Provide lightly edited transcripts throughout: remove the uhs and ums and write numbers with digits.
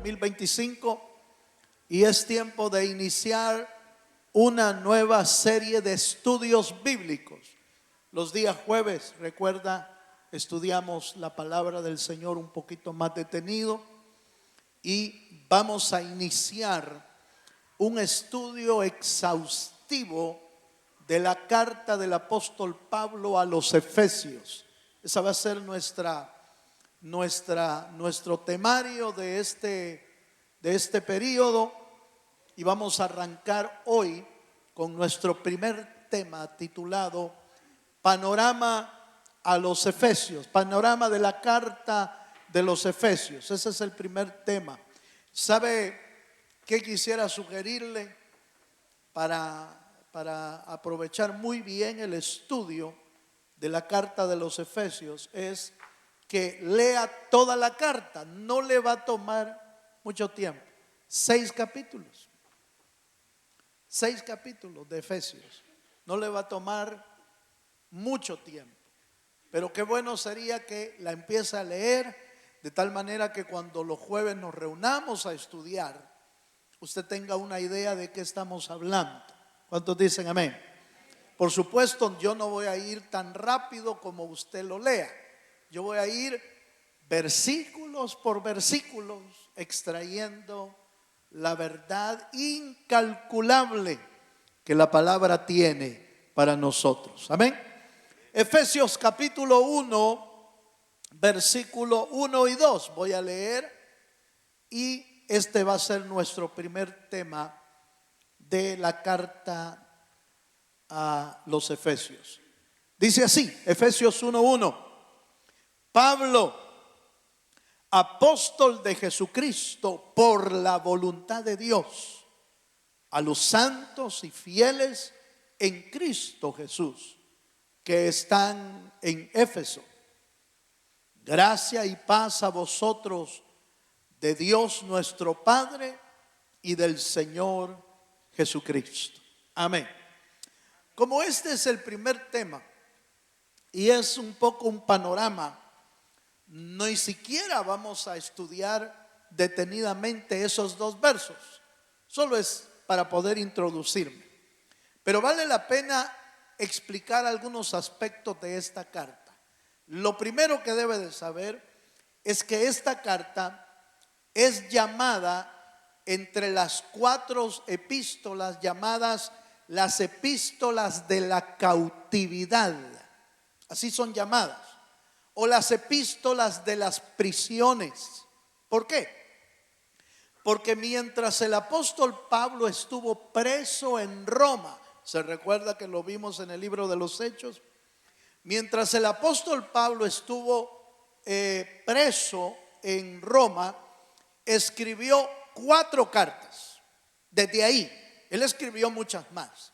2025 y es tiempo de iniciar una nueva serie de estudios bíblicos. Los días jueves, recuerda, estudiamos la palabra del Señor un poquito más detenido y vamos a iniciar un estudio exhaustivo de la carta del apóstol Pablo a los Efesios. Esa va a ser nuestro temario de este periodo, y vamos a arrancar hoy con nuestro primer tema titulado Panorama a los Efesios, panorama de la carta de los Efesios. Ese es el primer tema. ¿Sabe qué quisiera sugerirle para aprovechar muy bien el estudio de la carta de los Efesios? Es que lea toda la carta. No le va a tomar mucho tiempo. 6 capítulos de Efesios. No le va a tomar mucho tiempo. Pero qué bueno sería que la empiece a leer, de tal manera que cuando los jueves nos reunamos a estudiar, usted tenga una idea de qué estamos hablando. ¿Cuántos dicen amén? Por supuesto, yo no voy a ir tan rápido como usted lo lea. Yo voy a ir versículos por versículos, extrayendo la verdad incalculable que la palabra tiene para nosotros. Amén. Efesios capítulo 1, versículo 1 y 2. Voy a leer y este va a ser nuestro primer tema de la carta a los Efesios. Dice así, Efesios 1:1. Pablo, apóstol de Jesucristo por la voluntad de Dios, a los santos y fieles en Cristo Jesús que están en Éfeso. Gracia y paz a vosotros de Dios nuestro Padre y del Señor Jesucristo. Amén. Como este es el primer tema y es un poco un panorama, ni siquiera vamos a estudiar detenidamente esos 2 versos. Solo es para poder introducirme. Pero vale la pena explicar algunos aspectos de esta carta. Lo primero que debe de saber es que esta carta es llamada entre las 4 epístolas llamadas las epístolas de la cautividad. Así son llamadas. O las epístolas de las prisiones. ¿Por qué? Porque mientras el apóstol Pablo estuvo preso en Roma, se recuerda que lo vimos en el libro de los Hechos, mientras el apóstol Pablo estuvo preso en Roma, escribió 4 cartas. Desde ahí, él escribió muchas más,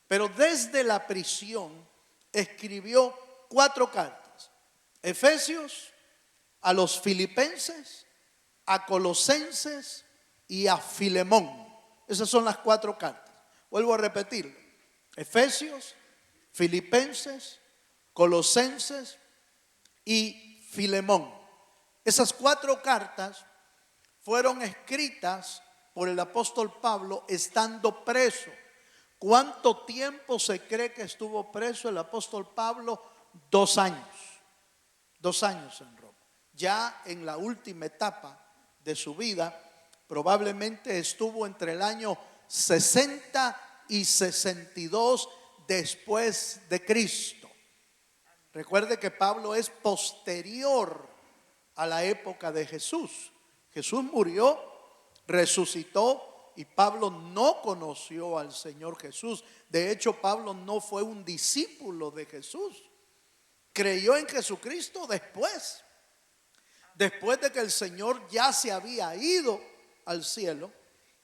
pero desde la prisión escribió 4 cartas. Efesios, a los Filipenses, a Colosenses y a Filemón. Esas son las 4 cartas. Vuelvo a repetirlo: Efesios, Filipenses, Colosenses y Filemón. Esas 4 cartas fueron escritas por el apóstol Pablo estando preso. ¿Cuánto tiempo se cree que estuvo preso el apóstol Pablo? 2 años. 2 años en Roma. Ya en la última etapa de su vida, probablemente estuvo entre el año 60 y 62 después de Cristo. Recuerde que Pablo es posterior a la época de Jesús. Jesús murió, resucitó y Pablo no conoció al Señor Jesús. De hecho, Pablo no fue un discípulo de Jesús. Creyó en Jesucristo después de que el Señor ya se había ido al cielo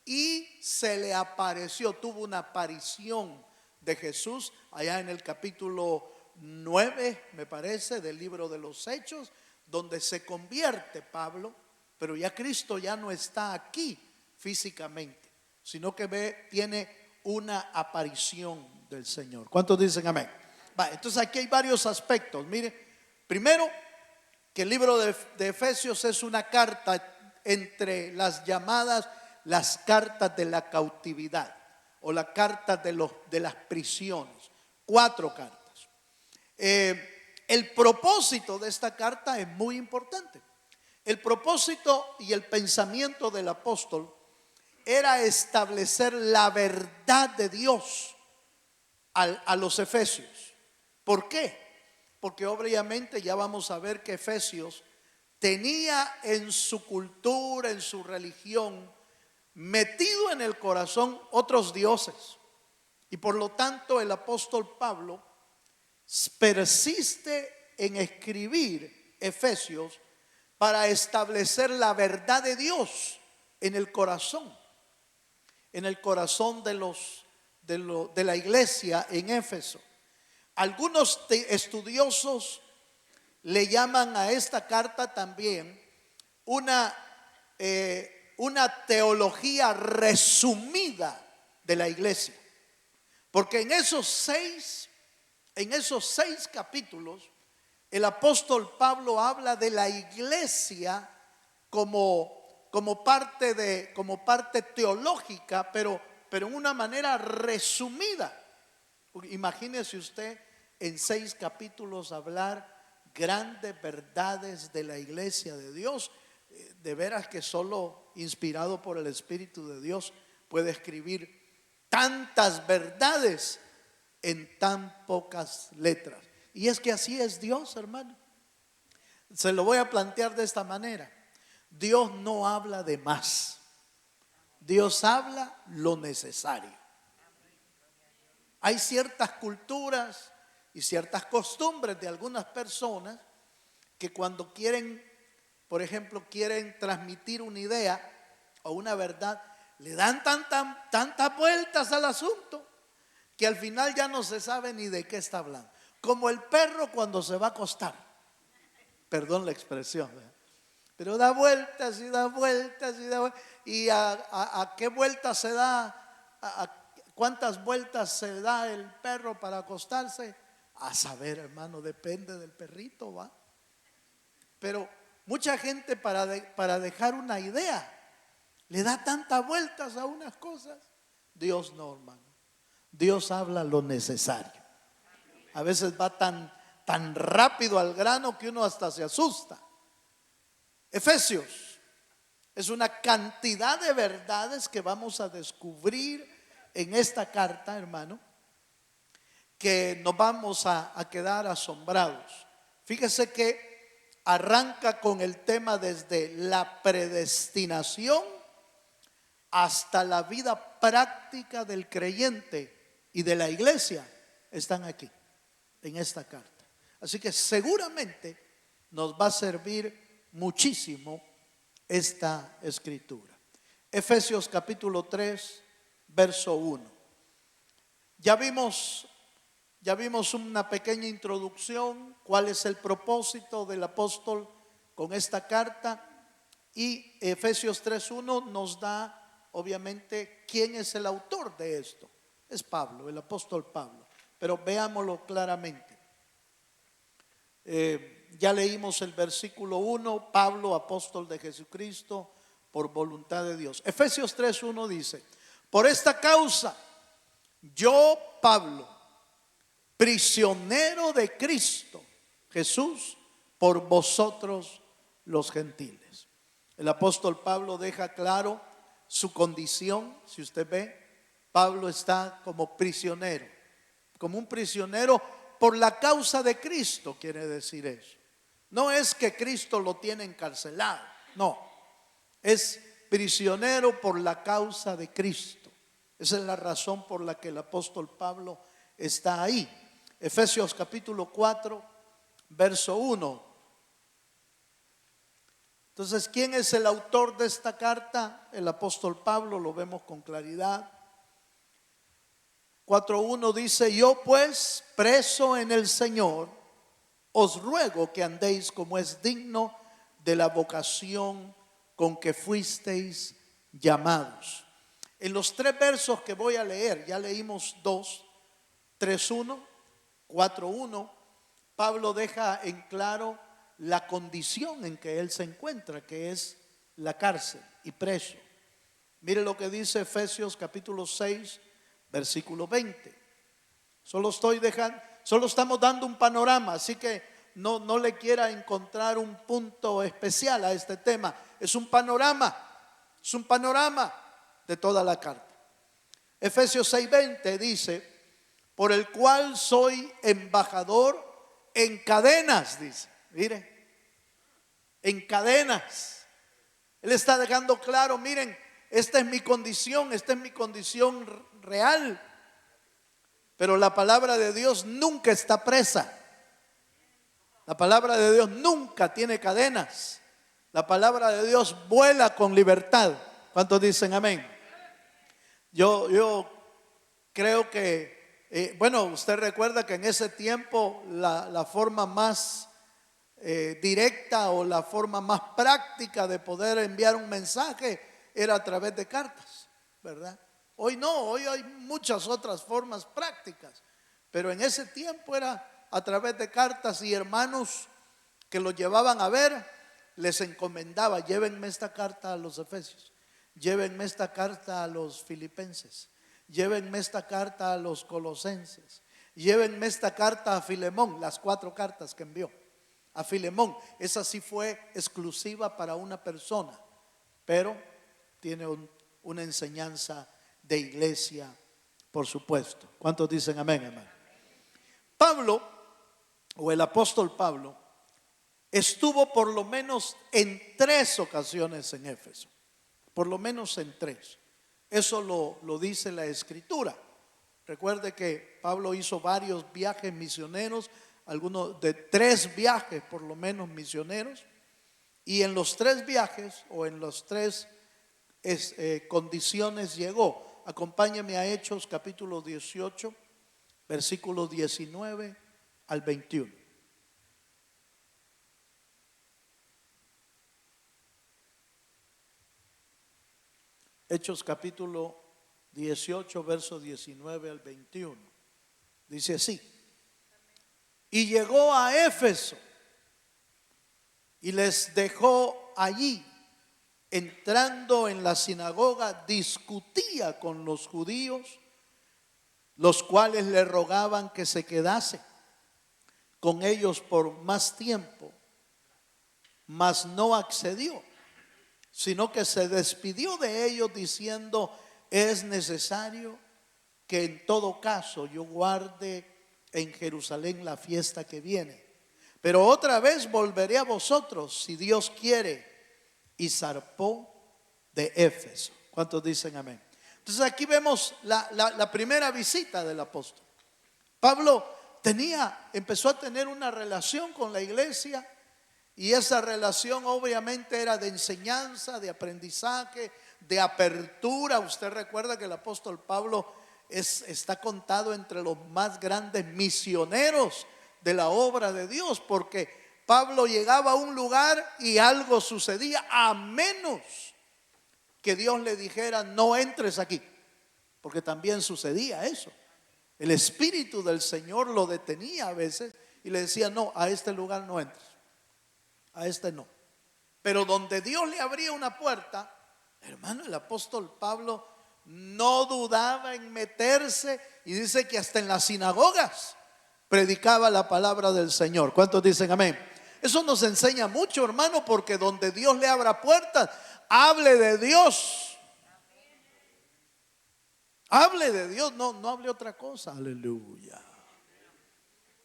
y se le apareció. Tuvo una aparición de Jesús allá en el capítulo 9, me parece, del libro de los Hechos, donde se convierte Pablo, pero ya Cristo ya no está aquí físicamente, sino que tiene una aparición del Señor. ¿Cuántos dicen amén? Entonces aquí hay varios aspectos. Mire, primero, que el libro de Efesios es una carta entre las llamadas las cartas de la cautividad o las cartas de las prisiones. 4 cartas. El propósito de esta carta es muy importante. El propósito y el pensamiento del apóstol era establecer la verdad de Dios a los efesios. ¿Por qué? Porque obviamente ya vamos a ver que Efesios tenía en su cultura, en su religión, metido en el corazón otros dioses. Y por lo tanto el apóstol Pablo persiste en escribir Efesios para establecer la verdad de Dios en el corazón de la iglesia en Éfeso. Algunos estudiosos le llaman a esta carta también una teología resumida de la iglesia, porque en esos seis capítulos el apóstol Pablo habla de la iglesia como parte teológica, pero en una manera resumida. Imagínese usted en 6 capítulos hablar grandes verdades de la iglesia de Dios. De veras que solo inspirado por el Espíritu de Dios puede escribir tantas verdades en tan pocas letras. Y es que así es Dios, hermano. Se lo voy a plantear de esta manera. Dios no habla de más. Dios habla lo necesario. Hay ciertas culturas y ciertas costumbres de algunas personas que cuando quieren, por ejemplo, quieren transmitir una idea o una verdad, le dan tantas vueltas al asunto que al final ya no se sabe ni de qué está hablando. Como el perro cuando se va a acostar. Perdón la expresión, ¿verdad? Pero da vueltas y da vueltas y da vueltas. ¿Y a qué vueltas se da? ¿Cuántas vueltas se da el perro para acostarse? A saber, hermano, depende del perrito, ¿va? Pero mucha gente para dejar una idea le da tantas vueltas a unas cosas. Dios no, hermano. Dios habla lo necesario. A veces va tan rápido al grano que uno hasta se asusta. Efesios es una cantidad de verdades que vamos a descubrir en esta carta, hermano, que nos vamos a quedar asombrados. Fíjese que arranca con el tema desde la predestinación hasta la vida práctica del creyente y de la iglesia. Están aquí en esta carta. Así que seguramente nos va a servir muchísimo esta escritura. Efesios capítulo 3, verso 1. Ya vimos una pequeña introducción, cuál es el propósito del apóstol con esta carta, y Efesios 3:1 nos da obviamente quién es el autor de esto. Es Pablo, el apóstol Pablo, pero veámoslo claramente. Ya leímos el versículo 1, Pablo, apóstol de Jesucristo, por voluntad de Dios. Efesios 3:1 dice: por esta causa, yo, Pablo, prisionero de Cristo Jesús, por vosotros los gentiles. El apóstol Pablo deja claro su condición. Si usted ve, Pablo está como prisionero, como un prisionero por la causa de Cristo, quiere decir eso. No es que Cristo lo tiene encarcelado, no, es prisionero por la causa de Cristo. Esa es la razón por la que el apóstol Pablo está ahí. Efesios capítulo 4, verso 1. Entonces, ¿quién es el autor de esta carta? El apóstol Pablo, lo vemos con claridad. 4:1 dice: yo pues, preso en el Señor, os ruego que andéis como es digno de la vocación con que fuisteis llamados. En los 3 versos que voy a leer, ya leímos 2, 3:1, 4:1, Pablo deja en claro la condición en que él se encuentra, que es la cárcel y preso. Mire lo que dice Efesios capítulo 6, versículo 20. Solo estamos dando un panorama, así que no le quiera encontrar un punto especial a este tema. Es un panorama de toda la carta. Efesios 6:20 dice: por el cual soy embajador en cadenas, dice. Mire, en cadenas. Él está dejando claro, miren, esta es mi condición real. Pero la palabra de Dios nunca está presa. La palabra de Dios nunca tiene cadenas. La palabra de Dios vuela con libertad. ¿Cuántos dicen amén? Yo creo que, bueno, usted recuerda que en ese tiempo la forma más directa o la forma más práctica de poder enviar un mensaje era a través de cartas, ¿verdad? Hoy no, hoy hay muchas otras formas prácticas, pero en ese tiempo era a través de cartas, y hermanos que lo llevaban a ver les encomendaba: llévenme esta carta a los Efesios, llévenme esta carta a los Filipenses, llévenme esta carta a los Colosenses, llévenme esta carta a Filemón. Las 4 cartas que envió a Filemón, esa sí fue exclusiva para una persona, pero tiene una enseñanza de iglesia, por supuesto. ¿Cuántos dicen amén, hermano? Pablo, o el apóstol Pablo, estuvo por lo menos en 3 ocasiones en Éfeso, por lo menos en 3. Eso lo dice la escritura. Recuerde que Pablo hizo varios viajes misioneros, algunos de 3 viajes por lo menos misioneros, y en los 3 viajes o en las 3 condiciones llegó. Acompáñame a Hechos capítulo 18, versículos 19 al 21. Hechos capítulo 18, versos 19 al 21. Dice así: y llegó a Éfeso y les dejó allí. Entrando en la sinagoga, discutía con los judíos, los cuales le rogaban que se quedase con ellos por más tiempo, mas no accedió, sino que se despidió de ellos diciendo: es necesario que en todo caso yo guarde en Jerusalén la fiesta que viene, pero otra vez volveré a vosotros si Dios quiere. Y zarpó de Éfeso. ¿Cuántos dicen amén? Entonces aquí vemos la primera visita del apóstol. Pablo empezó a tener una relación con la iglesia, y esa relación obviamente era de enseñanza, de aprendizaje, de apertura. Usted recuerda que el apóstol Pablo está contado entre los más grandes misioneros de la obra de Dios, porque Pablo llegaba a un lugar y algo sucedía, a menos que Dios le dijera: no entres aquí, porque también sucedía eso. El Espíritu del Señor lo detenía a veces y le decía: no, a este lugar no entres, a este no. Pero donde Dios le abría una puerta, hermano, el apóstol Pablo no dudaba en meterse, y dice que hasta en las sinagogas predicaba la palabra del Señor. ¿Cuántos dicen amén? Eso nos enseña mucho, hermano, porque donde Dios le abra puertas, hable de Dios. Hable de Dios, no hable otra cosa. Aleluya.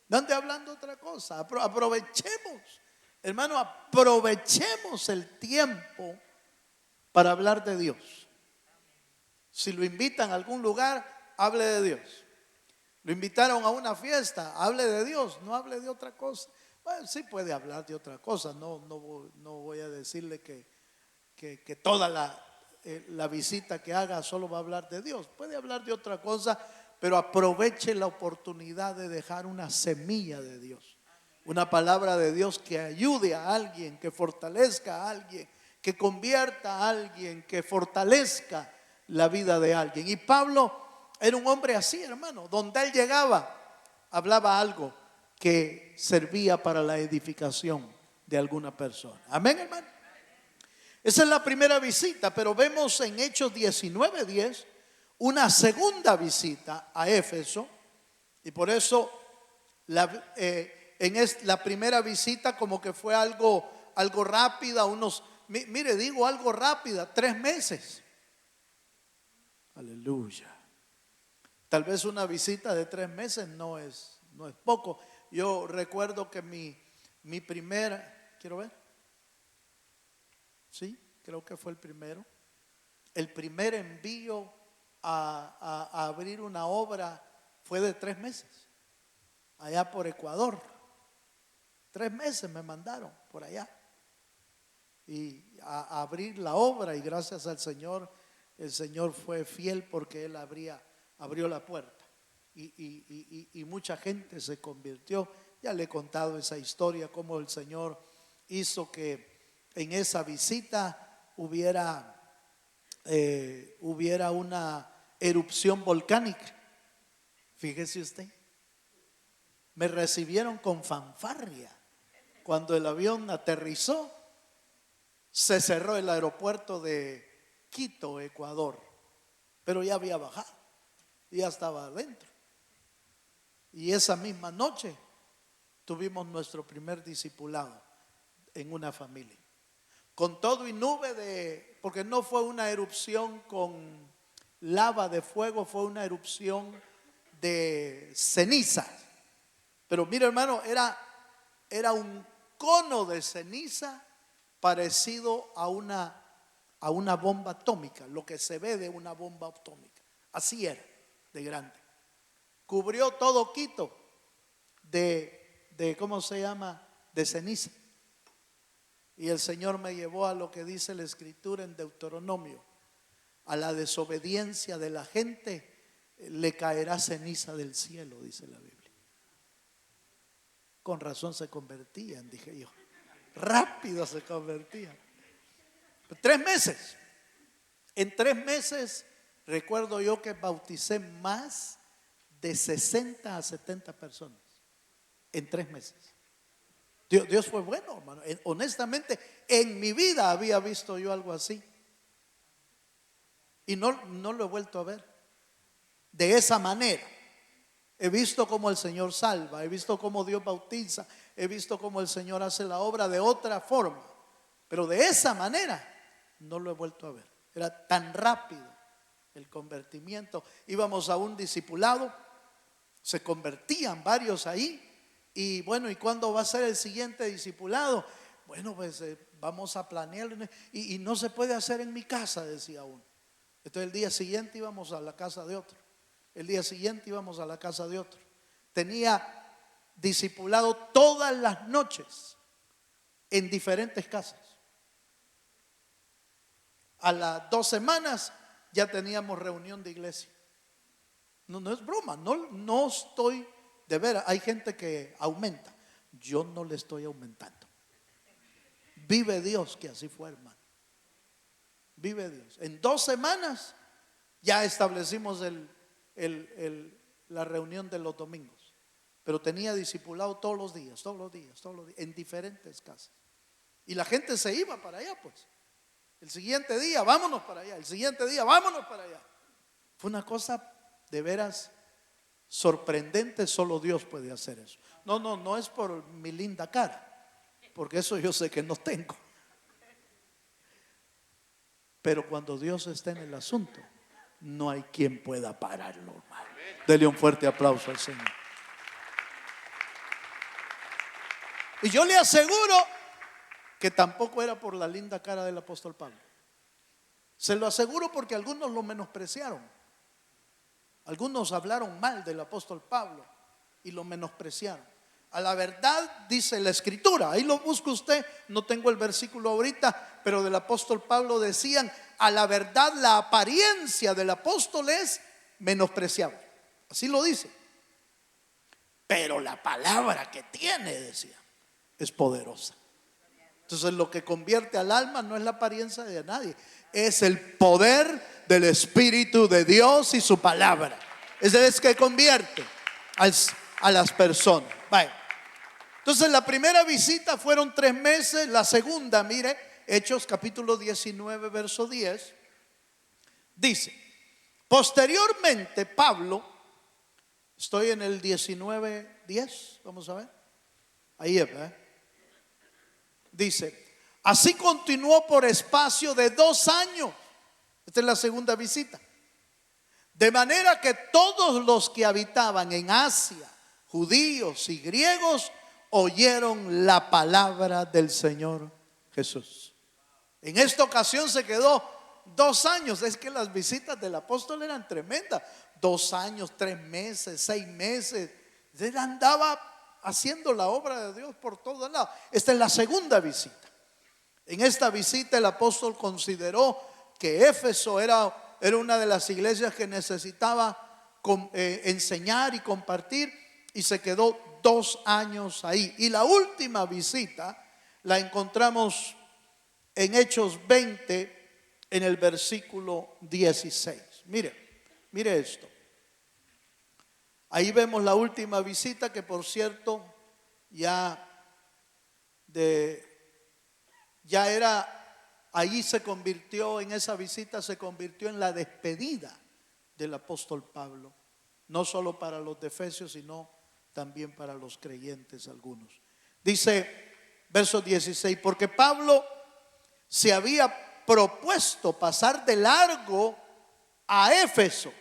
No ande hablando otra cosa. Aprovechemos, hermano, aprovechemos el tiempo para hablar de Dios. Si lo invitan a algún lugar, hable de Dios. Lo invitaron a una fiesta, hable de Dios, no hable de otra cosa. Bueno, sí puede hablar de otra cosa, no voy a decirle que toda la visita que haga solo va a hablar de Dios. Puede hablar de otra cosa, pero aproveche la oportunidad de dejar una semilla de Dios, una palabra de Dios que ayude a alguien, que fortalezca a alguien, que convierta a alguien, que fortalezca la vida de alguien. Y Pablo era un hombre así, hermano. Donde él llegaba, hablaba algo que servía para la edificación de alguna persona. Amén, hermano. Esa es la primera visita, pero vemos en Hechos 19:10 una segunda visita a Éfeso, y por eso la primera visita como que fue algo rápida, digo algo rápida, 3 meses. Aleluya. Tal vez una visita de 3 meses no es poco. Yo recuerdo que mi primera, quiero ver, sí, creo que fue el primero. El primer envío a abrir una obra fue de 3 meses, allá por Ecuador. 3 meses me mandaron por allá y a abrir la obra, y gracias al Señor, el Señor fue fiel porque Él abrió la puerta y mucha gente se convirtió. Ya le he contado esa historia, cómo el Señor hizo que en esa visita hubiera una erupción volcánica. Fíjese usted, me recibieron con fanfarria. Cuando el avión aterrizó, se cerró el aeropuerto de Quito, Ecuador, pero ya había bajado, ya estaba adentro. Y esa misma noche tuvimos nuestro primer discipulado en una familia, con todo y nube porque no fue una erupción con lava de fuego, fue una erupción de ceniza. Pero mira, hermano, era un cono de ceniza parecido a una bomba atómica, lo que se ve de una bomba atómica. Así era, de grande. Cubrió todo Quito de ¿cómo se llama? De ceniza. Y el Señor me llevó a lo que dice la Escritura en Deuteronomio: a la desobediencia de la gente le caerá ceniza del cielo, dice la Biblia. Con razón se convertían, dije yo. Rápido se convertían. 3 meses. En 3 meses recuerdo yo que bauticé más de 60 a 70 personas. En 3 meses. Dios fue bueno, hermano. Honestamente, en mi vida había visto yo algo así. Y no lo he vuelto a ver de esa manera. He visto cómo el Señor salva, he visto cómo Dios bautiza, he visto cómo el Señor hace la obra de otra forma, pero de esa manera no lo he vuelto a ver. Era tan rápido el convertimiento. Íbamos a un discipulado, se convertían varios ahí, y bueno, ¿y cuándo va a ser el siguiente discipulado? Bueno, pues vamos a planear, y no se puede hacer en mi casa, decía uno. Entonces el día siguiente íbamos a la casa de otro. El día siguiente íbamos a la casa de otro. Tenía discipulado todas las noches en diferentes casas. A las 2 semanas ya teníamos reunión de iglesia. No es broma, no estoy de veras. Hay gente que aumenta. Yo no le estoy aumentando. Vive Dios que así fue, hermano. Vive Dios. En 2 semanas ya establecimos la reunión de los domingos, pero tenía discipulado todos los días, en diferentes casas. Y la gente se iba para allá, pues. El siguiente día, vámonos para allá. El siguiente día, vámonos para allá. Fue una cosa de veras sorprendente. Solo Dios puede hacer eso. No es por mi linda cara, porque eso yo sé que no tengo. Pero cuando Dios está en el asunto, no hay quien pueda pararlo, hermano. Dele un fuerte aplauso al Señor. Y yo le aseguro que tampoco era por la linda cara del apóstol Pablo. Se lo aseguro porque algunos lo menospreciaron. Algunos hablaron mal del apóstol Pablo y lo menospreciaron. A la verdad, dice la Escritura, ahí lo busca usted, no tengo el versículo ahorita, pero del apóstol Pablo decían: a la verdad la apariencia del apóstol es menospreciable. Así lo dice. Pero la palabra que tiene, decía, es poderosa. Entonces lo que convierte al alma no es la apariencia de nadie, es el poder del Espíritu de Dios y su palabra. Ese es que convierte a las personas. Vaya. Entonces la primera visita fueron 3 meses. La segunda, mire, Hechos capítulo 19, verso 10, dice: posteriormente Pablo, estoy en el 19, 10, vamos a ver, ahí es, ¿verdad? Dice: así continuó por espacio de 2 años. Esta es la segunda visita. De manera que todos los que habitaban en Asia, judíos y griegos, oyeron la palabra del Señor Jesús. En esta ocasión se quedó 2 años. Es que las visitas del apóstol eran tremendas. 2 años, 3 meses, 6 meses. Él andaba haciendo la obra de Dios por todos lados. Esta es la segunda visita. En esta visita el apóstol consideró que Éfeso era una de las iglesias que necesitaba enseñar y compartir, y se quedó 2 años ahí. Y la última visita la encontramos en Hechos 20, en el versículo 16. Mire esto. Ahí vemos la última visita, que por cierto ahí se convirtió, en esa visita se convirtió en la despedida del apóstol Pablo, no solo para los de Efesios, sino también para los creyentes algunos. Dice, verso 16: porque Pablo se había propuesto pasar de largo a Éfeso,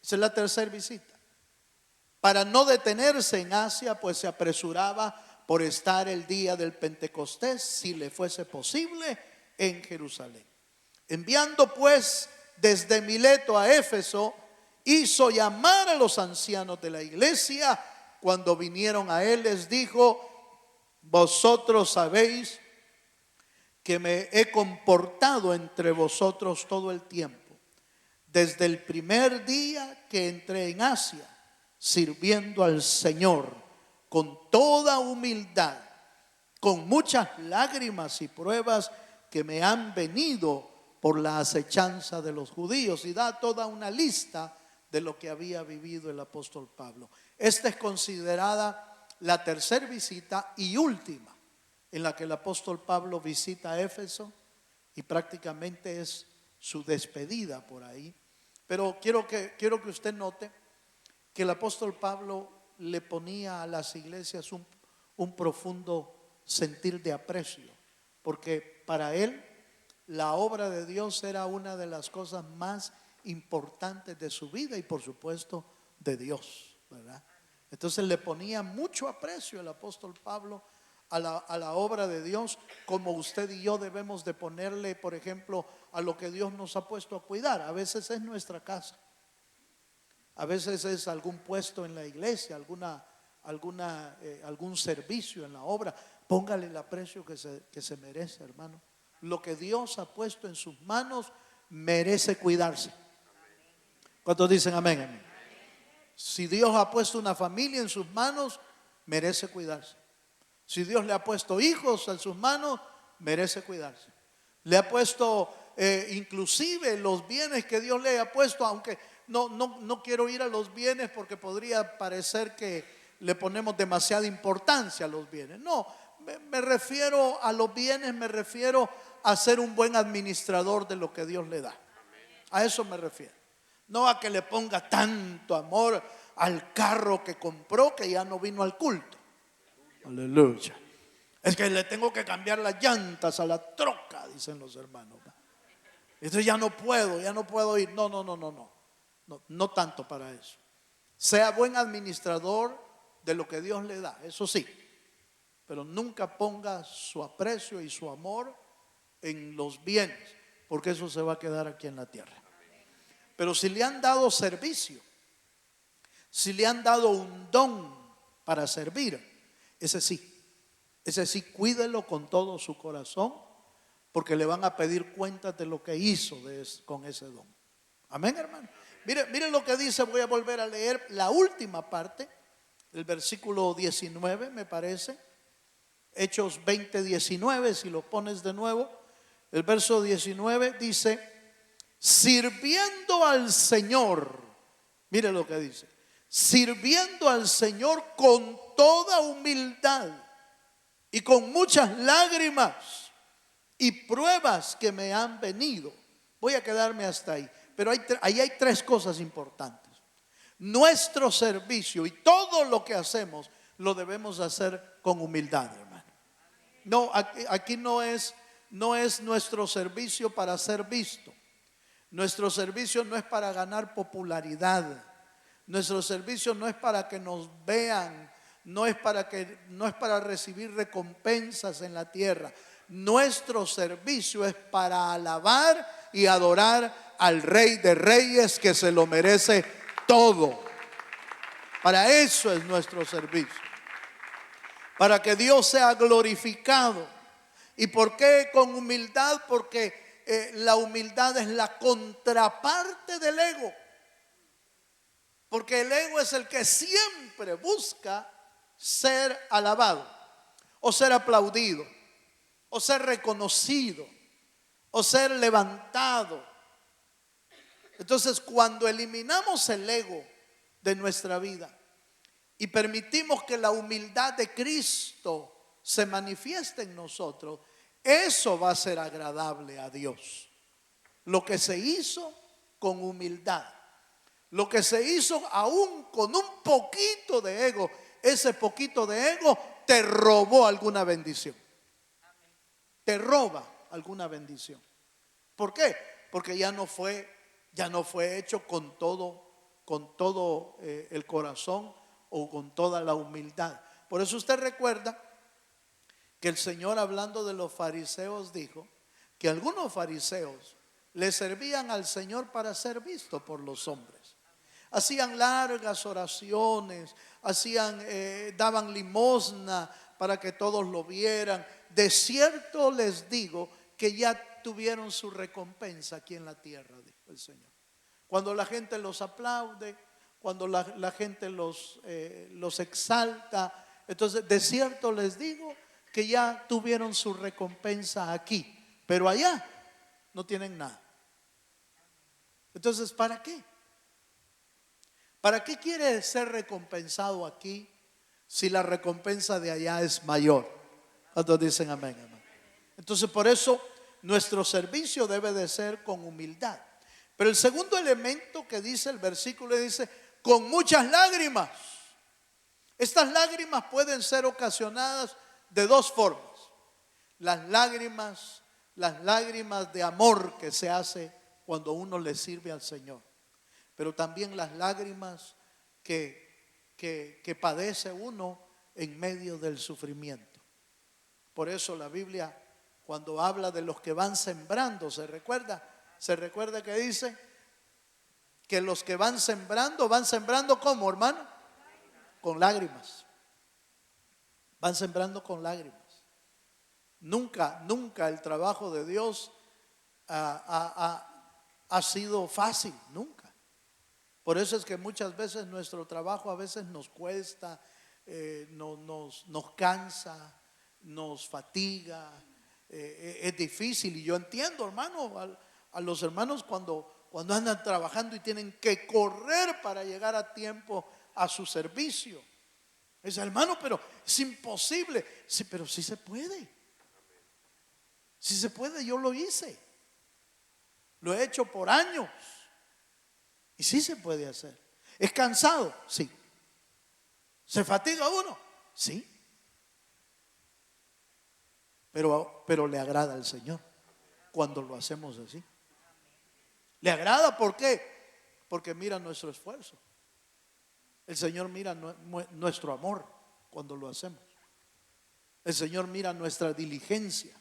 esa es la tercera visita, para no detenerse en Asia, pues se apresuraba por estar el día del Pentecostés, si le fuese posible, en Jerusalén. Enviando pues desde Mileto a Éfeso, hizo llamar a los ancianos de la iglesia. Cuando vinieron a él, les dijo: vosotros sabéis que me he comportado entre vosotros todo el tiempo, desde el primer día que entré en Asia, sirviendo al Señor con toda humildad, con muchas lágrimas y pruebas que me han venido por la acechanza de los judíos. Y da toda una lista de lo que había vivido el apóstol Pablo. Esta es considerada la tercera visita y última en la que el apóstol Pablo visita a Éfeso, y prácticamente es su despedida por ahí. Pero quiero que usted note que el apóstol Pablo le ponía a las iglesias un profundo sentir de aprecio, porque para él la obra de Dios era una de las cosas más importantes de su vida, y por supuesto de Dios, ¿verdad? Entonces le ponía mucho aprecio el apóstol Pablo a la obra de Dios, como usted y yo debemos de ponerle, por ejemplo, a lo que Dios nos ha puesto a cuidar. A veces es nuestra casa, a veces es algún puesto en la iglesia, algún servicio en la obra. Póngale el aprecio que se merece, hermano. Lo que Dios ha puesto en sus manos merece cuidarse. ¿Cuántos dicen amén? Amén. Si Dios ha puesto una familia en sus manos, merece cuidarse. Si Dios le ha puesto hijos en sus manos, merece cuidarse. Le ha puesto inclusive los bienes que Dios le ha puesto, aunque no quiero ir a los bienes porque podría parecer que le ponemos demasiada importancia a los bienes. No, me refiero a los bienes, me refiero a ser un buen administrador de lo que Dios le da. A eso me refiero. No a que le ponga tanto amor al carro que compró que ya no vino al culto. Aleluya. Es que le tengo que cambiar las llantas a la troca, dicen los hermanos. Entonces ya no puedo ir. No tanto para eso. Sea buen administrador de lo que Dios le da, eso sí, pero nunca ponga su aprecio y su amor en los bienes, porque eso se va a quedar aquí en la tierra. Pero si le han dado servicio, si le han dado un don para servir, ese sí cuídelo con todo su corazón, porque le van a pedir cuentas de lo que hizo con ese don. Amén, hermano. Mire lo que dice. Voy a volver a leer la última parte, el versículo 19, me parece. Hechos 20, 19, si lo pones de nuevo. El verso 19 dice: sirviendo al Señor. Mire lo que dice: sirviendo al Señor con toda humildad y con muchas lágrimas, y pruebas que me han venido. Voy a quedarme hasta ahí. Pero ahí hay tres cosas importantes. Nuestro servicio y todo lo que hacemos lo debemos hacer con humildad, hermano. No, aquí no es nuestro servicio para ser visto. Nuestro servicio no es para ganar popularidad. Nuestro servicio no es para que nos vean, no es para recibir recompensas en la tierra. Nuestro servicio es para alabar y adorar al Rey de Reyes, que se lo merece todo. Para eso es nuestro servicio. Para que Dios sea glorificado. ¿Y por qué con humildad? Porque la humildad es la contraparte del ego. Porque el ego es el que siempre busca ser alabado, o ser aplaudido, o ser reconocido, o ser levantado. Entonces, cuando eliminamos el ego de nuestra vida y permitimos que la humildad de Cristo se manifieste en nosotros, eso va a ser agradable a Dios. Lo que se hizo con humildad, lo que se hizo aún con un poquito de ego, ese poquito de ego te robó alguna bendición. Te roba alguna bendición. ¿Por qué? Porque ya no fue hecho con todo el corazón o con toda la humildad. Por eso usted recuerda que el Señor, hablando de los fariseos, dijo que algunos fariseos le servían al Señor para ser visto por los hombres. Hacían largas oraciones, daban limosna para que todos lo vieran. De cierto les digo que ya tuvieron su recompensa aquí en la tierra, dijo el Señor. Cuando la gente los aplaude, cuando la gente los exalta, entonces de cierto les digo que ya tuvieron su recompensa aquí, pero allá no tienen nada. Entonces, ¿para qué? ¿Para qué quiere ser recompensado aquí si la recompensa de allá es mayor? ¿Cuántos dicen amén, amén? Entonces, por eso nuestro servicio debe de ser con humildad. Pero el segundo elemento que dice el versículo, dice con muchas lágrimas. Estas lágrimas pueden ser ocasionadas de dos formas. Las lágrimas de amor que se hace cuando uno le sirve al Señor, pero también las lágrimas que padece uno en medio del sufrimiento. Por eso la Biblia, cuando habla de los que van sembrando, se recuerda que dice que los que van sembrando ¿cómo, hermano? Con lágrimas. Van sembrando con lágrimas. Nunca el trabajo de Dios ha sido fácil, nunca. Por eso es que muchas veces nuestro trabajo a veces nos cuesta, nos cansa, nos fatiga, es difícil. Y yo entiendo, hermano, a los hermanos cuando andan trabajando y tienen que correr para llegar a tiempo a su servicio. Dice, hermano, pero es imposible. Sí, pero sí se puede. Sí se puede, yo lo hice. Lo he hecho por años. Y sí se puede hacer. ¿Es cansado? Sí. ¿Se fatiga uno? Sí. Pero le agrada al Señor cuando lo hacemos así. ¿Le agrada? ¿Por qué? Porque mira nuestro esfuerzo. El Señor mira nuestro amor cuando lo hacemos. El Señor mira nuestra diligencia.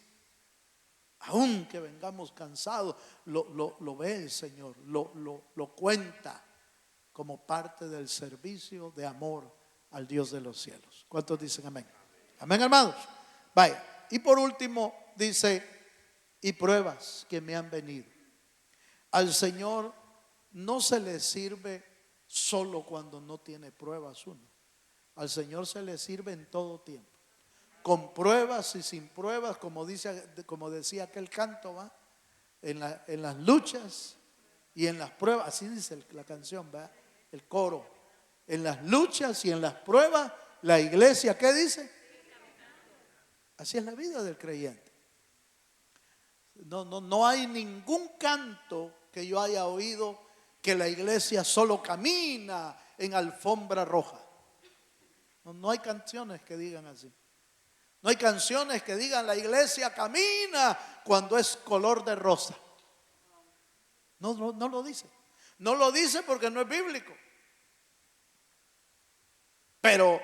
Aunque vengamos cansados, lo ve el Señor, lo cuenta como parte del servicio de amor al Dios de los cielos. ¿Cuántos dicen amén? Amén, hermanos. Vaya, y por último dice, y pruebas que me han venido. Al Señor no se le sirve solo cuando no tiene pruebas uno. Al Señor se le sirve en todo tiempo. Con pruebas y sin pruebas, como decía aquel canto, ¿va? En las luchas y en las pruebas, así dice la canción, ¿va? El coro. En las luchas y en las pruebas, la iglesia, ¿qué dice? Así es la vida del creyente. No hay ningún canto que yo haya oído que la iglesia solo camina en alfombra roja. No hay canciones que digan así. No hay canciones que digan la iglesia camina cuando es color de rosa. No lo dice. No lo dice porque no es bíblico. Pero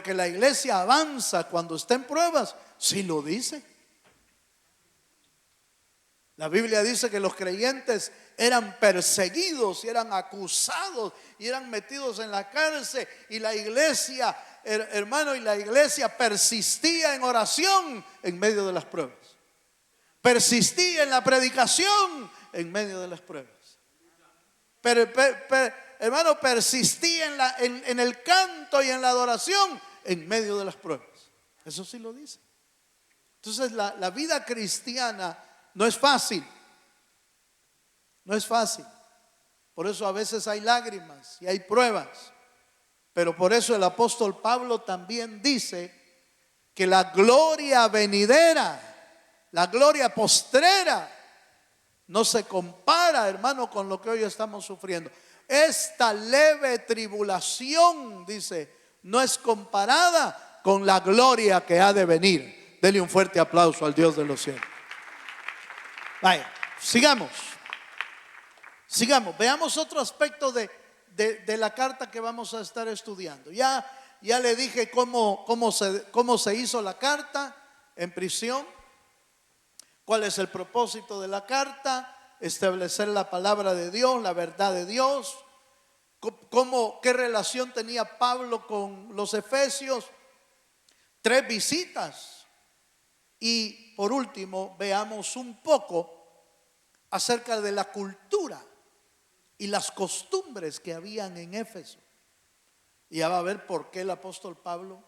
que la iglesia avanza cuando está en pruebas, sí lo dice. La Biblia dice que los creyentes eran perseguidos y eran acusados y eran metidos en la cárcel, y la iglesia, hermano, y la iglesia persistía en oración en medio de las pruebas. Persistía en la predicación en medio de las pruebas. Hermano, persistía en el canto y en la adoración en medio de las pruebas. Eso sí lo dice. Entonces la vida cristiana no es fácil. No es fácil. Por eso a veces hay lágrimas y hay pruebas. Pero por eso el apóstol Pablo también dice que la gloria venidera, la gloria postrera, no se compara, hermano, con lo que hoy estamos sufriendo. Esta leve tribulación, dice, no es comparada con la gloria que ha de venir. Dele un fuerte aplauso al Dios de los cielos. Vaya, sigamos. Veamos otro aspecto de la carta que vamos a estar estudiando. Ya le dije cómo se hizo la carta en prisión. ¿Cuál es el propósito de la carta? Establecer la palabra de Dios, la verdad de Dios. ¿Qué relación tenía Pablo con los efesios? 3 visitas. Y por último, veamos un poco acerca de la cultura y las costumbres que habían en Éfeso. Y ya va a ver por qué el apóstol Pablo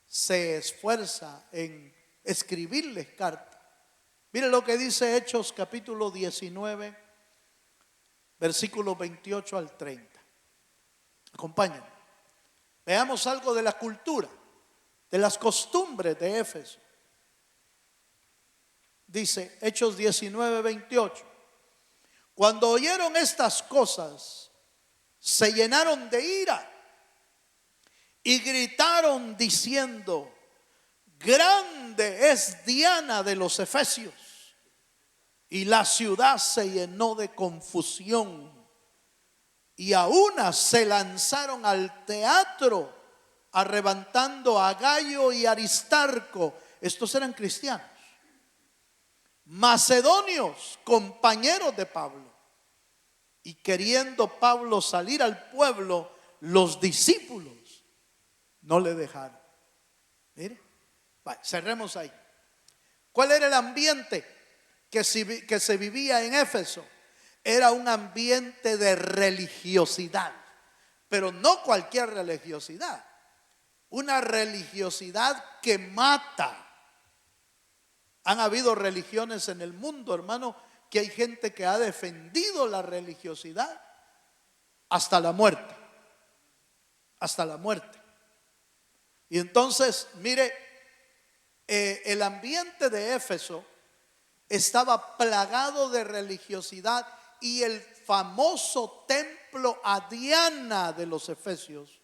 se esfuerza en escribirles cartas. Mire lo que dice Hechos capítulo 19, versículos 28 al 30. Acompáñenme. Veamos algo de la cultura, de las costumbres de Éfeso. Dice Hechos 19, 28. Cuando oyeron estas cosas, se llenaron de ira y gritaron diciendo: grande es Diana de los efesios. Y la ciudad se llenó de confusión, y a una se lanzaron al teatro, arrebatando a Gayo y Aristarco. Estos eran cristianos, macedonios, compañeros de Pablo. Y queriendo Pablo salir al pueblo, los discípulos no le dejaron. Mire, cerremos ahí. ¿Cuál era el ambiente que se vivía en Éfeso? Era un ambiente de religiosidad, pero no cualquier religiosidad, una religiosidad que mata. Han habido religiones en el mundo, hermano, que hay gente que ha defendido la religiosidad hasta la muerte. Hasta la muerte. Y entonces, mire, el ambiente de Éfeso estaba plagado de religiosidad, y el famoso templo a Diana de los efesios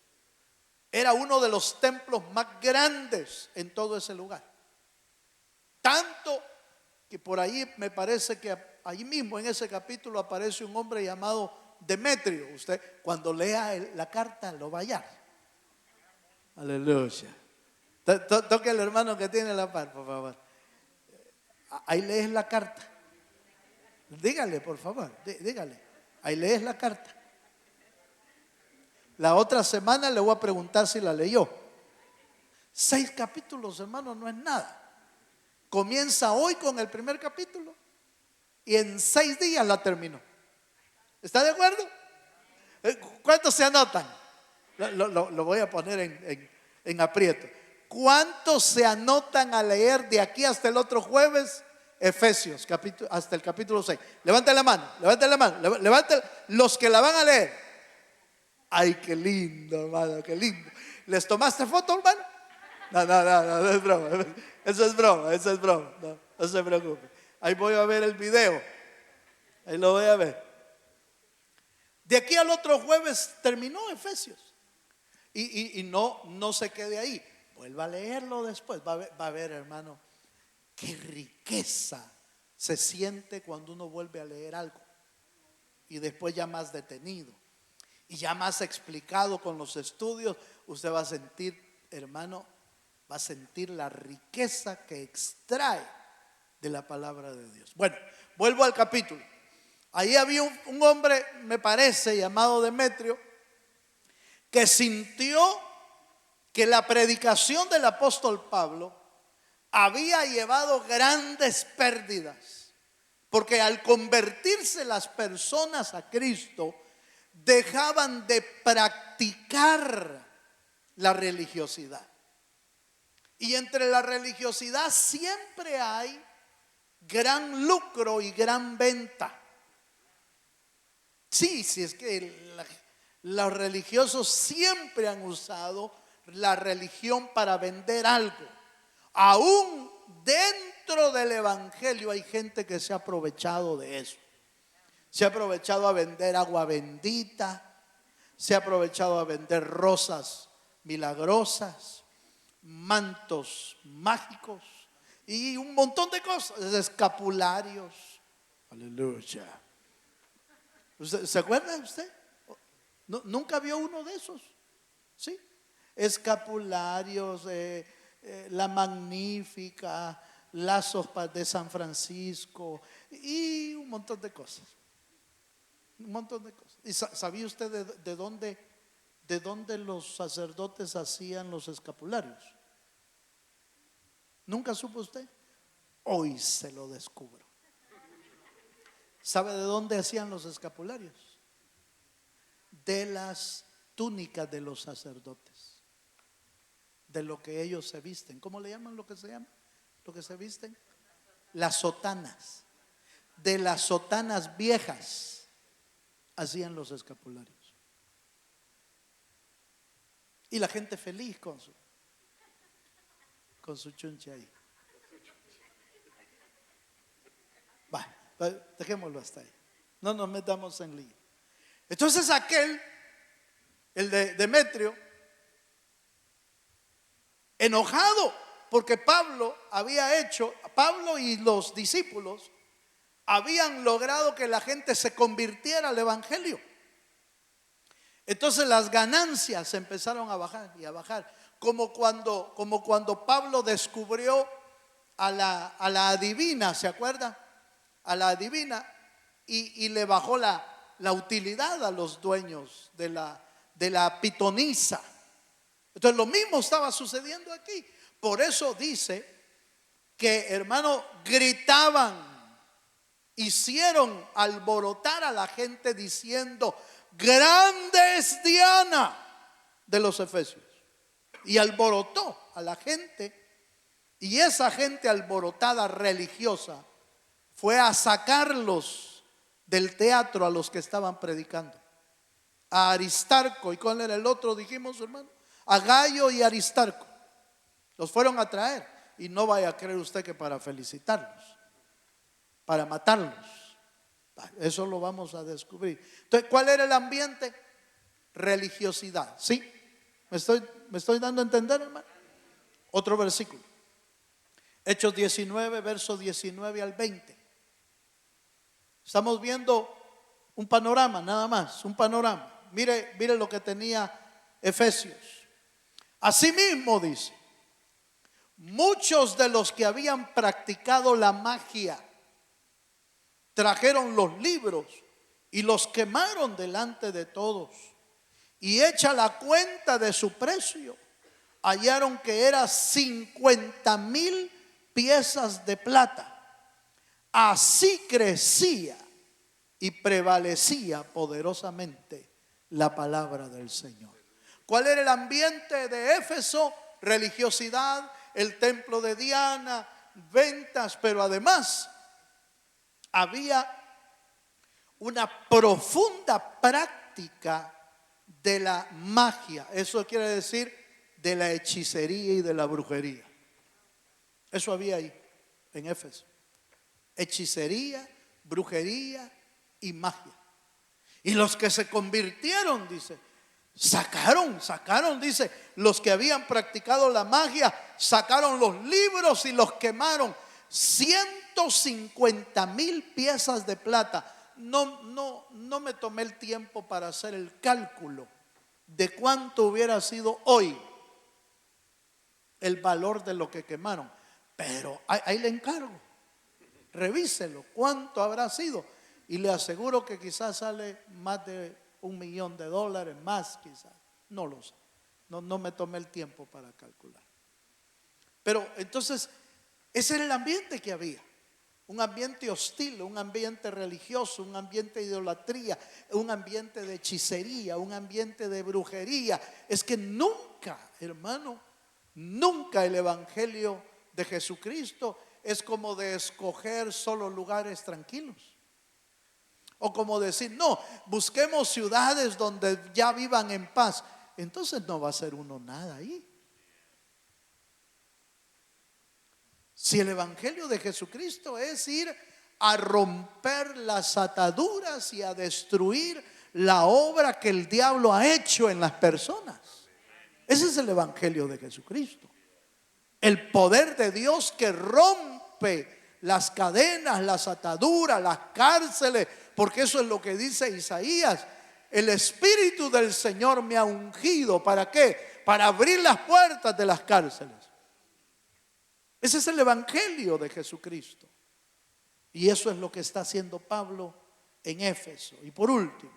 era uno de los templos más grandes en todo ese lugar. Tanto que por ahí me parece que ahí mismo en ese capítulo aparece un hombre llamado Demetrio. Usted cuando lea la carta lo va a hallar. Aleluya. Toque al hermano que tiene la par, por favor. Ahí lees la carta. Dígale, por favor, dígale. Ahí lees la carta. La otra semana le voy a preguntar si la leyó. 6 capítulos, hermano, no es nada. Comienza hoy con el primer capítulo y en 6 días la terminó. ¿Está de acuerdo? ¿Cuántos se anotan? Lo voy a poner en aprieto. ¿Cuántos se anotan a leer de aquí hasta el otro jueves Efesios hasta el capítulo 6? Levanten la mano, levanten los que la van a leer. Ay, qué lindo, hermano, qué lindo. ¿Les tomaste foto, hermano? No es broma. Eso es broma. No se preocupe. Ahí voy a ver el video. Ahí lo voy a ver. De aquí al otro jueves terminó Efesios. Y no se quede ahí. Vuelva a leerlo después. Va a ver, hermano, qué riqueza se siente cuando uno vuelve a leer algo. Y después ya más detenido. Y ya más explicado con los estudios. Usted va a sentir, hermano, va a sentir la riqueza que extrae de la palabra de Dios. Bueno, vuelvo al capítulo. Ahí había un hombre, me parece, llamado Demetrio, que sintió que la predicación del apóstol Pablo había llevado grandes pérdidas, porque al convertirse las personas a Cristo, dejaban de practicar la religiosidad. Y entre la religiosidad siempre hay gran lucro y gran venta. Sí, es que los religiosos siempre han usado la religión para vender algo. Aún dentro del evangelio hay gente que se ha aprovechado de eso. Se ha aprovechado a vender agua bendita, se ha aprovechado a vender rosas milagrosas, mantos mágicos y un montón de cosas, escapularios. Aleluya. ¿Se acuerda usted? ¿Nunca vio uno de esos? ¿Sí? Escapularios, la Magnífica, lazos de San Francisco y un montón de cosas. Un montón de cosas. ¿Y sabía usted de dónde los sacerdotes hacían los escapularios? ¿Nunca supo usted? Hoy se lo descubro. ¿Sabe de dónde hacían los escapularios? De las túnicas de los sacerdotes, de lo que ellos se visten. ¿Cómo le llaman lo que se llama? Lo que se visten. Las sotanas. De las sotanas viejas hacían los escapularios. Y la gente feliz con su chunche ahí. Dejémoslo hasta ahí. No nos metamos en lío. Entonces el de Demetrio, enojado porque Pablo y los discípulos habían logrado que la gente se convirtiera al evangelio. Entonces las ganancias empezaron a bajar y a bajar, como cuando Pablo descubrió a la adivina, ¿se acuerda? A la adivina y le bajó la utilidad a los dueños de la pitonisa. Entonces lo mismo estaba sucediendo aquí. Por eso dice que, hermano, gritaban, hicieron alborotar a la gente diciendo: grande es Diana de los Efesios. Y alborotó a la gente, y esa gente alborotada religiosa fue a sacarlos del teatro a los que estaban predicando. A Aristarco, ¿y cuál era el otro? Dijimos, hermano, a Gayo y Aristarco. Los fueron a traer, y no vaya a creer usted que para felicitarlos, para matarlos. Eso lo vamos a descubrir. Entonces, ¿cuál era el ambiente? Religiosidad. ¿Sí? ¿Me estoy dando a entender, hermano? Otro versículo. Hechos 19, versos 19 al 20. Estamos viendo un panorama, nada más, un panorama. Mire lo que tenía Efesios. Asimismo dice: muchos de los que habían practicado la magia trajeron los libros y los quemaron delante de todos. Y hecha la cuenta de su precio, hallaron que era 50,000 piezas de plata. Así crecía y prevalecía poderosamente la palabra del Señor. ¿Cuál era el ambiente de Éfeso? Religiosidad, el templo de Diana, ventas, pero además había una profunda práctica de la magia. Eso quiere decir de la hechicería y de la brujería. Eso había ahí en Éfeso. hechicería, brujería y magia. Y los que se convirtieron, dice, sacaron, dice, los que habían practicado la magia, sacaron los libros y los quemaron. 150,000 piezas de plata. No me tomé el tiempo para hacer el cálculo de cuánto hubiera sido hoy el valor de lo que quemaron. Pero ahí le encargo, revíselo, cuánto habrá sido. Y le aseguro que quizás sale más de $1,000,000, más quizás, no lo sé. No me tomé el tiempo para calcular. Pero entonces, ese era el ambiente que había. Un ambiente hostil, un ambiente religioso, un ambiente de idolatría, un ambiente de hechicería, un ambiente de brujería. Es que nunca, hermano, nunca el evangelio de Jesucristo es como de escoger solo lugares tranquilos. O como decir, no, busquemos ciudades donde ya vivan en paz. Entonces no va a ser uno nada ahí. Si el evangelio de Jesucristo es ir a romper las ataduras y a destruir la obra que el diablo ha hecho en las personas. Ese es el evangelio de Jesucristo. El poder de Dios que rompe las cadenas, las ataduras, las cárceles, porque eso es lo que dice Isaías. El Espíritu del Señor me ha ungido. ¿Para qué? Para abrir las puertas de las cárceles. Ese es el evangelio de Jesucristo. Y eso es lo que está haciendo Pablo en Éfeso. Y por último,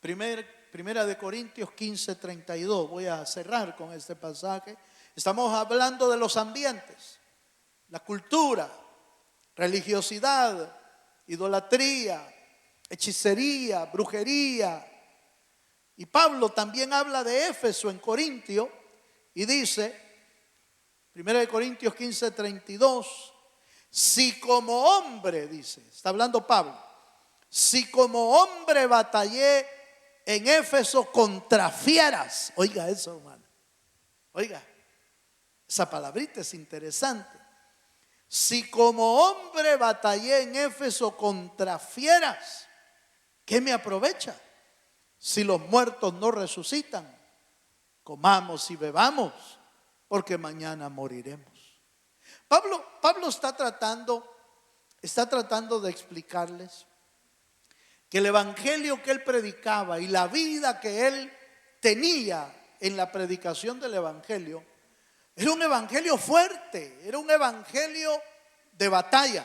Primera de Corintios 15:32. Voy a cerrar con este pasaje. Estamos hablando de los ambientes, la cultura, religiosidad, idolatría, hechicería, brujería. Y Pablo también habla de Éfeso en Corintio y dice, 1 Corintios 15:32, si como hombre, dice, está hablando Pablo, si como hombre batallé en Éfeso contra fieras. Oiga eso, hermano. Oiga, esa palabrita es interesante. Si como hombre batallé en Éfeso contra fieras, ¿qué me aprovecha? Si los muertos no resucitan, comamos y bebamos, porque mañana moriremos. Pablo está tratando de explicarles que el evangelio que él predicaba y la vida que él tenía en la predicación del evangelio era un evangelio fuerte, era un evangelio de batalla,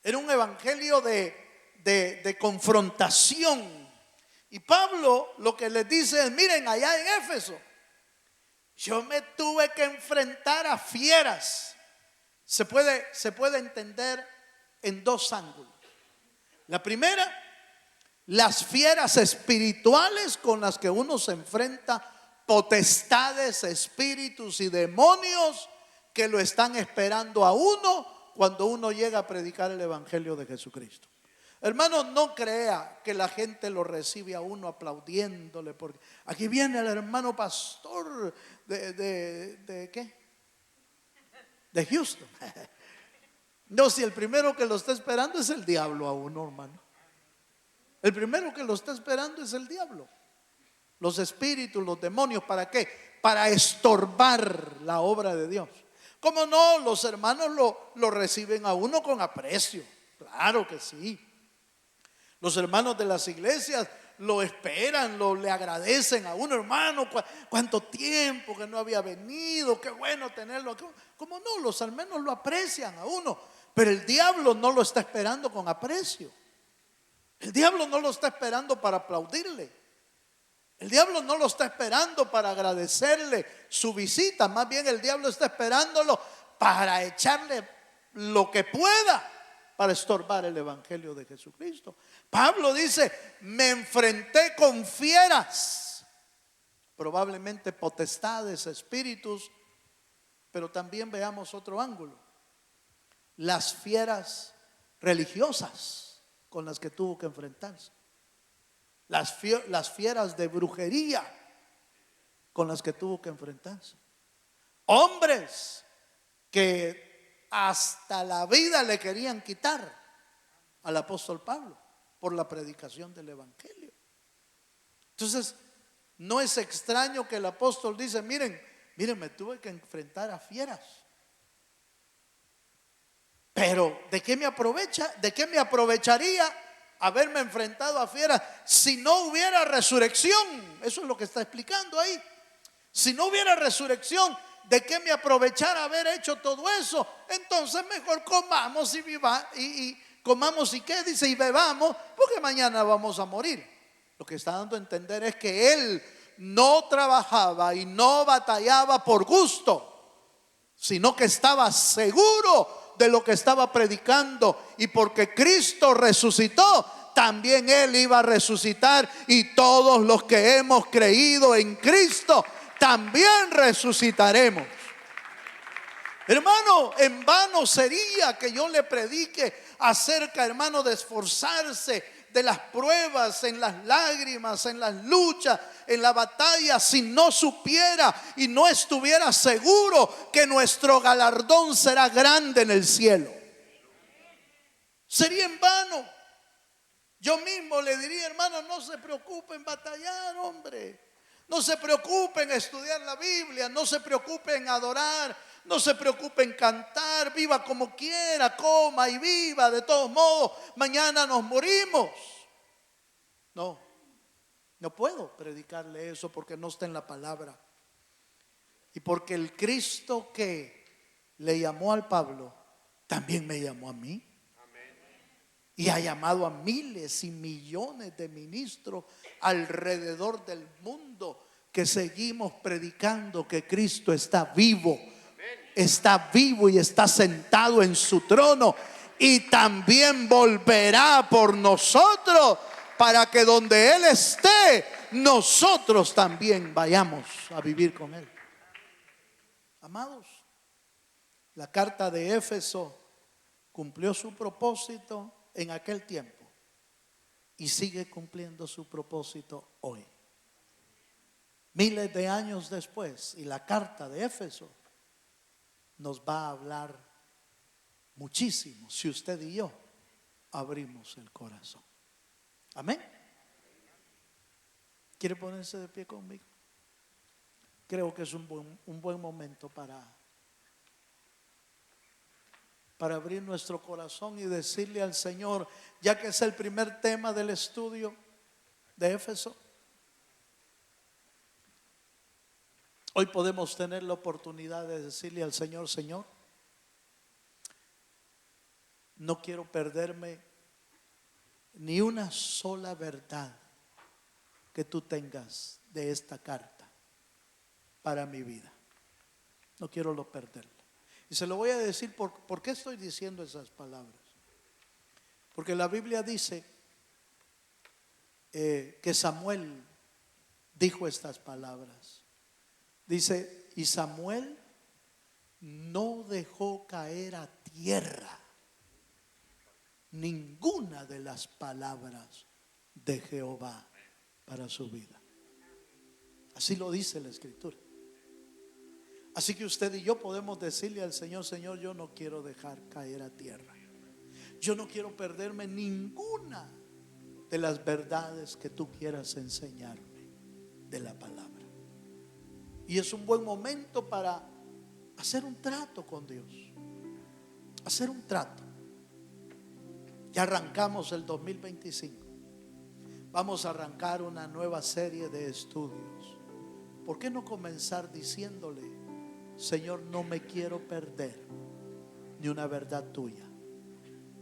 era un evangelio de confrontación. Y Pablo lo que les dice es, miren, allá en Éfeso yo me tuve que enfrentar a fieras. Se puede entender en dos ángulos. La primera, las fieras espirituales con las que uno se enfrenta, potestades, espíritus y demonios que lo están esperando a uno cuando uno llega a predicar el evangelio de Jesucristo. Hermano, no crea que la gente lo recibe a uno aplaudiéndole, porque aquí viene el hermano pastor de ¿qué? De Houston. No, si el primero que lo está esperando es el diablo a uno, hermano. El primero que lo está esperando es el diablo. Los espíritus, los demonios, ¿para qué? Para estorbar la obra de Dios. ¿Cómo no? Los hermanos lo reciben a uno con aprecio. Claro que sí. Los hermanos de las iglesias lo esperan, le agradecen a uno, hermano, cuánto tiempo que no había venido, qué bueno tenerlo. ¿Cómo no? Los hermanos lo aprecian a uno, pero el diablo no lo está esperando con aprecio. El diablo no lo está esperando para aplaudirle. El diablo no lo está esperando para agradecerle su visita. Más bien el diablo está esperándolo para echarle lo que pueda para estorbar el evangelio de Jesucristo. Pablo dice, me enfrenté con fieras, probablemente potestades, espíritus, pero también veamos otro ángulo. Las fieras religiosas con las que tuvo que enfrentarse. Las fieras de brujería con las que tuvo que enfrentarse. Hombres que hasta la vida le querían quitar al apóstol Pablo por la predicación del evangelio. Entonces, no es extraño que el apóstol dice: miren, me tuve que enfrentar a fieras. Pero ¿de qué me aprovecharía haberme enfrentado a fieras si no hubiera resurrección? Eso es lo que está explicando ahí. Si no hubiera resurrección, ¿de qué me aprovechara haber hecho todo eso? Entonces mejor comamos y comamos y qué dice, y bebamos, porque mañana vamos a morir. Lo que está dando a entender es que él no trabajaba y no batallaba por gusto, sino que estaba seguro de lo que estaba predicando, y porque Cristo resucitó, también él iba a resucitar, y todos los que hemos creído en Cristo también resucitaremos. Hermano, en vano sería que yo le predique acerca, hermano, de esforzarse, de las pruebas, en las lágrimas, en las luchas, en la batalla, si no supiera y no estuviera seguro que nuestro galardón será grande en el cielo. Sería en vano. Yo mismo le diría: hermano, no se preocupe en batallar, hombre. No se preocupe en estudiar la Biblia, no se preocupe en adorar, no se preocupe en cantar, viva como quiera, coma y viva, de todos modos, mañana nos morimos. No puedo predicarle eso porque no está en la palabra. Y porque el Cristo que le llamó al Pablo, también me llamó a mí. Y ha llamado a miles y millones de ministros alrededor del mundo, que seguimos predicando que Cristo está vivo y está sentado en su trono, y también volverá por nosotros, para que donde Él esté, nosotros también vayamos a vivir con Él. Amados, la carta de Éfeso cumplió su propósito en aquel tiempo y sigue cumpliendo su propósito hoy, miles de años después. Y la carta de Éfeso nos va a hablar muchísimo si usted y yo abrimos el corazón. Amén. ¿Quiere ponerse de pie conmigo? Creo que es un buen momento para abrir nuestro corazón y decirle al Señor, ya que es el primer tema del estudio de Éfeso, hoy podemos tener la oportunidad de decirle al Señor: Señor, no quiero perderme ni una sola verdad que tú tengas de esta carta para mi vida. No quiero perderla. Y se lo voy a decir por qué estoy diciendo esas palabras. Porque la Biblia dice que Samuel dijo estas palabras. Dice: y Samuel no dejó caer a tierra ninguna de las palabras de Jehová para su vida. Así lo dice la Escritura. Así que usted y yo podemos decirle al Señor: Señor, yo no quiero dejar caer a tierra, yo no quiero perderme ninguna de las verdades que tú quieras enseñarme de la palabra. Y es un buen momento para hacer un trato con Dios. Hacer un trato. Ya arrancamos el 2025. Vamos a arrancar una nueva serie de estudios. ¿Por qué no comenzar diciéndole: Señor, no me quiero perder ni una verdad tuya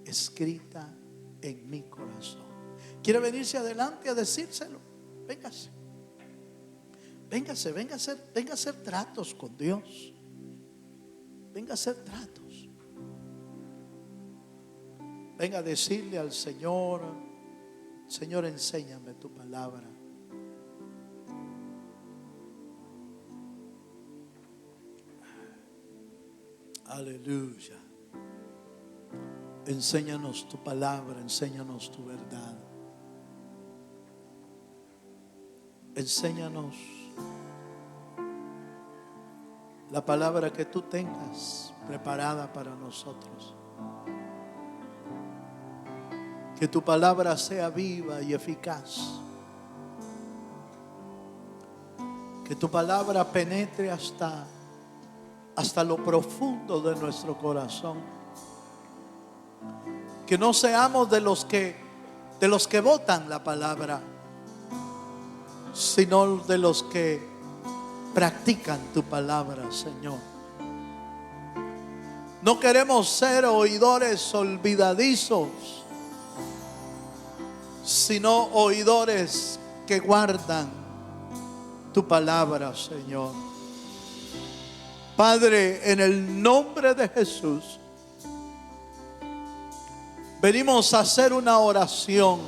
escrita en mi corazón? ¿Quiere venirse adelante a decírselo? Véngase. Venga a hacer tratos con Dios. Venga a hacer tratos. Venga a decirle al Señor: Señor, enséñame tu palabra. Aleluya. Enséñanos tu palabra, enséñanos tu verdad. Enséñanos la palabra que tú tengas preparada para nosotros. Que tu palabra sea viva y eficaz. Que tu palabra penetre hasta lo profundo de nuestro corazón. Que no seamos de los que botan la palabra, sino de los que practican tu palabra, Señor. No queremos ser oidores olvidadizos, sino oidores que guardan tu palabra, Señor. Padre, en el nombre de Jesús, venimos a hacer una oración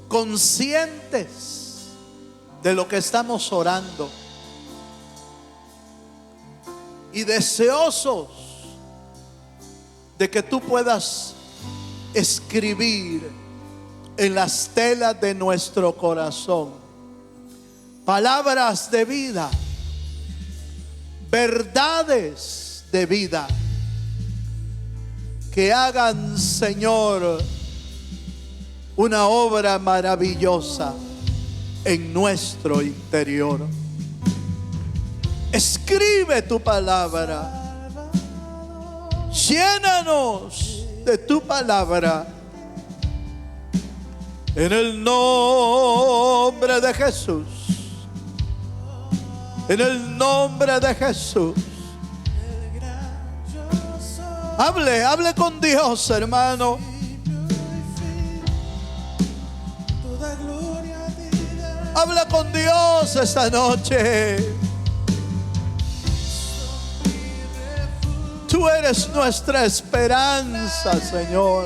conscientes de lo que estamos orando y deseosos de que tú puedas escribir en las telas de nuestro corazón palabras de vida, verdades de vida, que hagan, Señor, una obra maravillosa en nuestro interior. Escribe tu palabra, llénanos de tu palabra, en el nombre de Jesús, en el nombre de Jesús. Hable con Dios, hermano. Habla con Dios esta noche. Tú eres nuestra esperanza, Señor.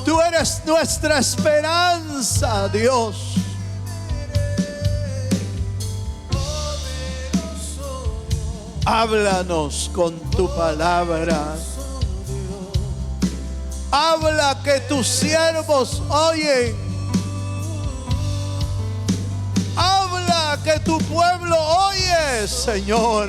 Tú eres nuestra esperanza, Dios. Háblanos con tu palabra. Habla que tus siervos oyen. Habla que tu pueblo oye, Señor.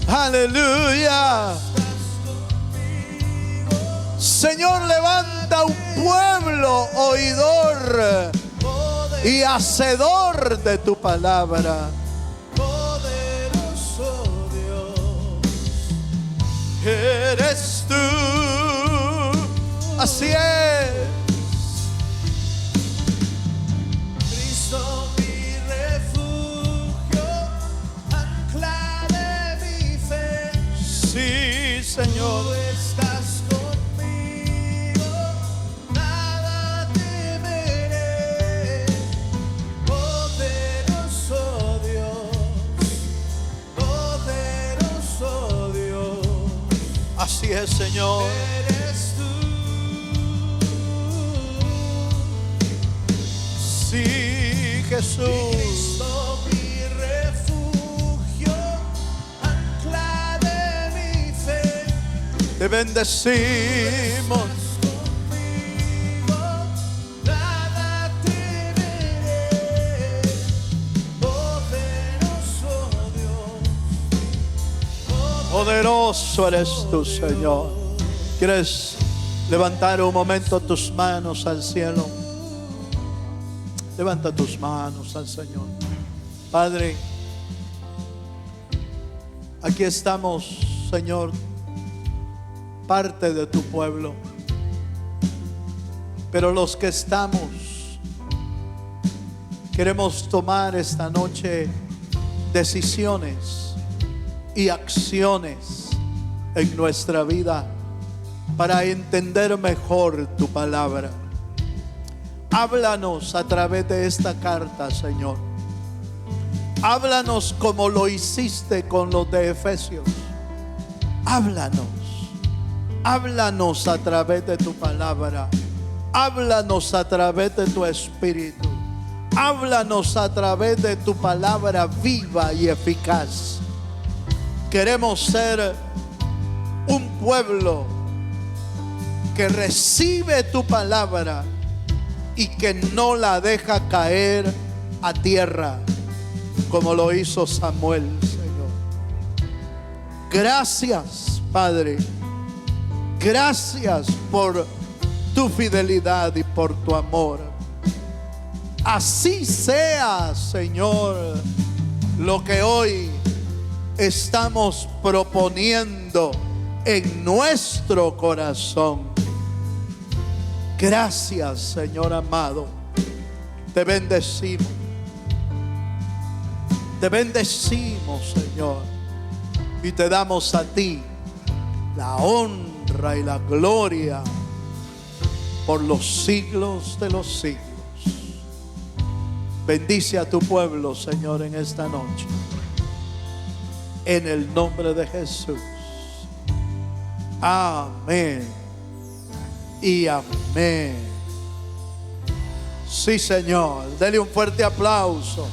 Aleluya. Señor, levanta un pueblo oidor y hacedor de tu palabra. Poderoso Dios, eres tú. Así es. Cristo mi refugio, ancla de mi fe. Sí, Señor. Tú estás conmigo, nada temeré. Poderoso Dios, poderoso Dios. Así es, Señor. Eres tú. Sí, Jesús. Cristo mi refugio, ancla de mi fe. Te bendecimos. Nada temeré. Poderoso Dios. Poderoso eres tú, Señor. ¿Quieres levantar un momento tus manos al cielo? Levanta tus manos al Señor. Padre, aquí estamos, Señor, parte de tu pueblo. Pero los que estamos, queremos tomar esta noche decisiones y acciones en nuestra vida para entender mejor tu palabra. Háblanos a través de esta carta, Señor. Háblanos como lo hiciste con los de Efesios. Háblanos. Háblanos a través de tu palabra. Háblanos a través de tu espíritu. Háblanos a través de tu palabra viva y eficaz. Queremos ser un pueblo que recibe tu palabra y que no la deja caer a tierra, como lo hizo Samuel, Señor. Gracias, Padre. Gracias por tu fidelidad y por tu amor. Así sea, Señor, lo que hoy estamos proponiendo en nuestro corazón. Gracias, Señor amado. Te bendecimos. Te bendecimos, Señor. Y te damos a ti la honra y la gloria por los siglos de los siglos. Bendice a tu pueblo, Señor, en esta noche. En el nombre de Jesús. Amén y amén. Sí, Señor. Dele un fuerte aplauso